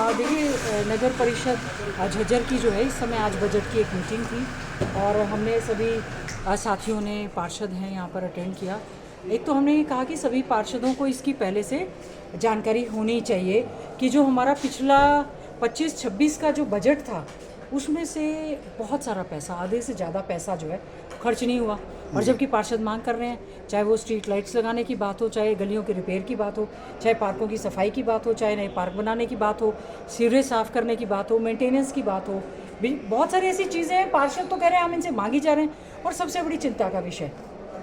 देखिए नगर परिषद झज्जर की जो है इस समय आज बजट की एक मीटिंग थी और हमने सभी साथियों ने पार्षद हैं यहाँ पर अटेंड किया। एक तो हमने ये कहा कि सभी पार्षदों को इसकी पहले से जानकारी होनी चाहिए कि जो हमारा पिछला 25-26 का जो बजट था उसमें से बहुत सारा पैसा, आधे से ज़्यादा पैसा जो है खर्च नहीं हुआ। और जबकि पार्षद मांग कर रहे हैं, चाहे वो स्ट्रीट लाइट्स लगाने की बात हो, चाहे गलियों के रिपेयर की बात हो, चाहे पार्कों की सफाई की बात हो, चाहे नए पार्क बनाने की बात हो, सीवरेज साफ़ करने की बात हो, मेंटेनेंस की बात हो, बहुत सारी ऐसी चीज़ें हैं। पार्षद तो कह रहे हैं हम इनसे मांगी जा रहे हैं। और सबसे बड़ी चिंता का विषय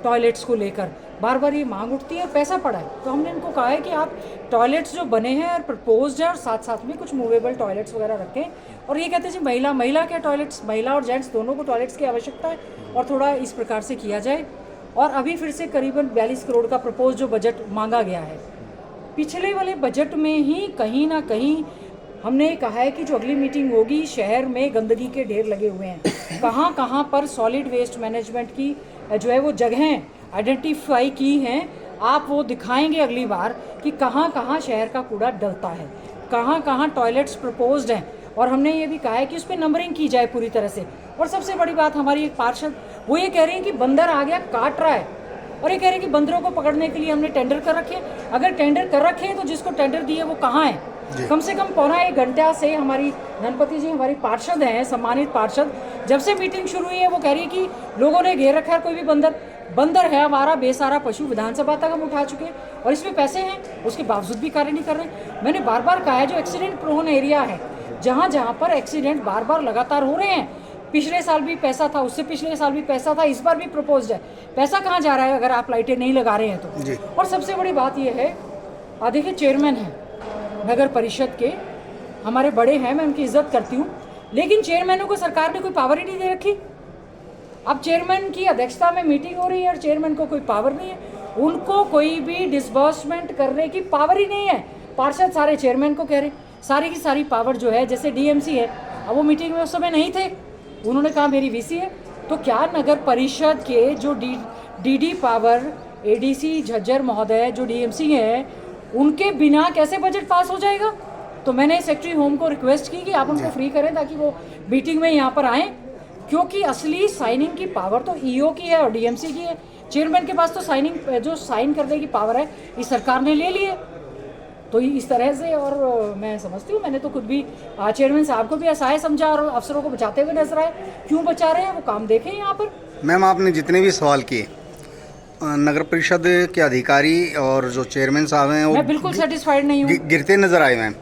टॉयलेट्स को लेकर बार बार ये मांग उठती है और पैसा पड़ा है। तो हमने इनको कहा है कि आप टॉयलेट्स जो बने हैं और प्रपोज्ड है और साथ साथ में कुछ मूवेबल टॉयलेट्स वगैरह रखें। और ये कहते हैं जी महिला के टॉयलेट्स, महिला और जेंट्स दोनों को टॉयलेट्स की आवश्यकता है और थोड़ा इस प्रकार से किया जाए। और अभी फिर से करीबन 42 करोड़ का प्रपोज जो बजट मांगा गया है, पिछले वाले बजट में ही कहीं ना कहीं हमने कहा है कि जो अगली मीटिंग होगी, शहर में गंदगी के ढेर लगे हुए हैं, कहाँ कहाँ पर सॉलिड वेस्ट मैनेजमेंट की जो है वो जगहें आइडेंटिफाई की हैं, आप वो दिखाएंगे अगली बार कि कहाँ कहाँ शहर का कूड़ा डलता है, कहाँ कहाँ टॉयलेट्स प्रपोज्ड हैं। और हमने ये भी कहा है कि उस पर नंबरिंग की जाए पूरी तरह से। और सबसे बड़ी बात, हमारी एक पार्षद वो ये कह रही हैं कि बंदर आ गया काट रहा है, और ये कह रहे हैं कि बंदरों को पकड़ने के लिए हमने टेंडर कर रखे हैं। अगर टेंडर कर रखे हैं तो जिसको टेंडर दिए वो कहाँ है? कम से कम पौना 1 घंटा से हमारी धनपति जी हमारी पार्षद हैं, सम्मानित पार्षद, जब से मीटिंग शुरू हुई है वो कह रही है कि लोगों ने घेर रखा है, कोई भी बंदर है हमारा बेसहारा पशु, विधानसभा तक हम उठा चुके हैं और इसमें पैसे हैं, उसके बावजूद भी कार्य नहीं कर रहे। मैंने बार बार कहा है जो एक्सीडेंट प्रोन एरिया है, जहाँ जहाँ पर एक्सीडेंट बार बार लगातार हो रहे हैं, पिछले साल भी पैसा था, उससे पिछले साल भी पैसा था, इस बार भी प्रपोज्ड है, पैसा कहाँ जा रहा है अगर आप लाइटें नहीं लगा रहे हैं तो। और सबसे बड़ी बात यह है, देखिए चेयरमैन हैं नगर परिषद के, हमारे बड़े हैं, मैं उनकी इज्जत करती हूँ, लेकिन चेयरमैनों को सरकार ने कोई पावर ही नहीं दे रखी। अब चेयरमैन की अध्यक्षता में मीटिंग हो रही है और चेयरमैन को कोई पावर नहीं है, उनको कोई भी डिसबर्समेंट करने की पावर ही नहीं है। पार्षद सारे चेयरमैन को कह रहे, सारी की सारी पावर जो है, जैसे डीएमसी है, अब वो मीटिंग में उस समय नहीं थे, उन्होंने कहा मेरी वीसी है। तो क्या नगर परिषद के जो डीडी पावर एडीसी झज्जर महोदय जो डीएमसी है, उनके बिना कैसे बजट पास हो जाएगा? तो मैंने सेक्रेटरी होम को रिक्वेस्ट की कि आप उनको फ्री करें ताकि वो मीटिंग में यहाँ पर आएँ, क्योंकि असली साइनिंग की पावर तो ईओ की है और डीएमसी की है। चेयरमैन के पास तो जो साइन करने की पावर है इस सरकार ने ले ली है। तो इस तरह से, और मैं समझती हूँ, मैंने तो खुद भी चेयरमैन साहब को भी असहाय समझा और अफसरों को बचाते हुए नजर आए। क्यों बचा रहे हैं, वो काम देखें यहाँ पर। मैम, आपने जितने भी सवाल किए, नगर परिषद के अधिकारी और जो चेयरमैन साहब हैं, मैं बिल्कुल सेटिस्फाइड नहीं हूँ, गिरते नजर आए। मैम,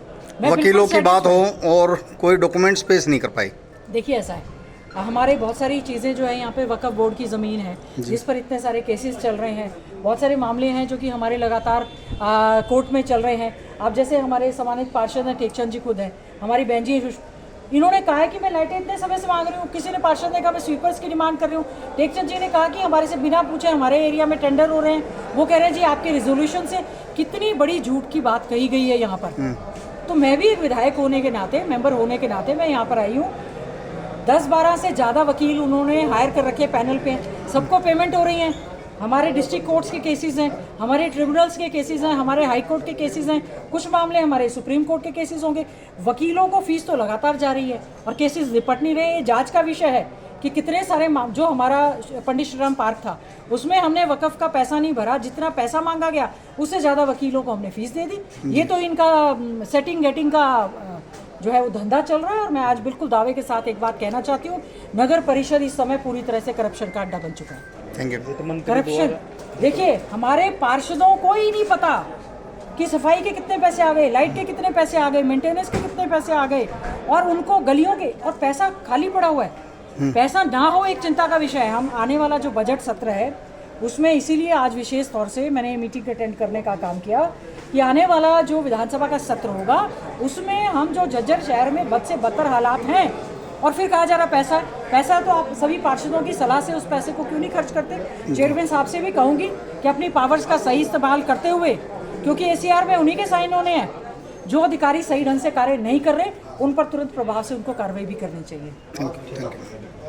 वकीलों की बात हो और कोई डॉक्यूमेंट्स पेश नहीं कर पाई। देखिए ऐसा है, हमारे बहुत सारी चीज़ें जो है यहाँ पे वक्फ बोर्ड की ज़मीन है जिस पर इतने सारे केसेस चल रहे हैं, बहुत सारे मामले हैं जो कि हमारे लगातार कोर्ट में चल रहे हैं। अब जैसे हमारे सम्मानित पार्षद हैं, टेकचंद जी खुद हैं, हमारी बहन जी, इन्होंने कहा है कि मैं लाइटें इतने समय से मांग रही हूँ। किसी ने पार्षद ने कहा मैं स्वीपर्स की डिमांड कर रही हूँ। टेकचंद जी ने कहा कि हमारे से बिना पूछे हमारे एरिया में टेंडर हो रहे हैं। वो कह रहे हैं जी आपके रिजोल्यूशन से, कितनी बड़ी झूठ की बात कही गई है यहाँ पर। तो मैं भी एक विधायक होने के नाते, मेंबर होने के नाते मैं यहाँ पर आई हूँ। 10-12 से ज़्यादा वकील उन्होंने हायर कर रखे पैनल पे, सबको पेमेंट हो रही है। हमारे डिस्ट्रिक्ट कोर्ट्स के केसेस हैं, हमारे ट्रिब्यूनल्स के केसेस हैं, हमारे हाई कोर्ट के केसेस हैं, कुछ मामले हमारे सुप्रीम कोर्ट के केसेस होंगे। वकीलों को फीस तो लगातार जा रही है और केसेस निपट नहीं रहे। जांच का विषय है कि कितने सारे जो हमारा पंडित श्रीराम पार्क था उसमें हमने वक़्फ़ का पैसा नहीं भरा, जितना पैसा मांगा गया उससे ज़्यादा वकीलों को हमने फीस दे दी। ये तो इनका सेटिंग गेटिंग का जो है वो धंधा चल रहा है। और मैं आज बिल्कुल दावे के साथ एक बात कहना चाहती हूँ, नगर परिषद इस समय पूरी तरह से करप्शन का अड्डा बन चुका है। Thank you. करप्शन, देखिए हमारे पार्षदों को ही नहीं पता कि सफाई के कितने पैसे आ गए, लाइट के कितने पैसे आ गए, मेंटेनेंस के कितने पैसे आ गए, और उनको गलियों के, और पैसा खाली पड़ा हुआ है। पैसा ना हो एक चिंता का विषय है। हम आने वाला जो बजट सत्र है उसमें इसीलिए आज विशेष तौर से मैंने मीटिंग अटेंड करने का काम किया कि आने वाला जो विधानसभा का सत्र होगा उसमें हम जो झज्जर शहर में बद से बदतर हालात हैं, और फिर कहा जा रहा पैसा तो आप सभी पार्षदों की सलाह से उस पैसे को क्यों नहीं खर्च करते। चेयरमैन साहब से भी कहूँगी कि अपनी पावर्स का सही इस्तेमाल करते हुए, क्योंकि एसीआर में उन्हीं के साइन होने हैं, जो अधिकारी सही ढंग से कार्य नहीं कर रहे उन पर तुरंत प्रभाव से उनको कार्रवाई भी करनी चाहिए। Thank you.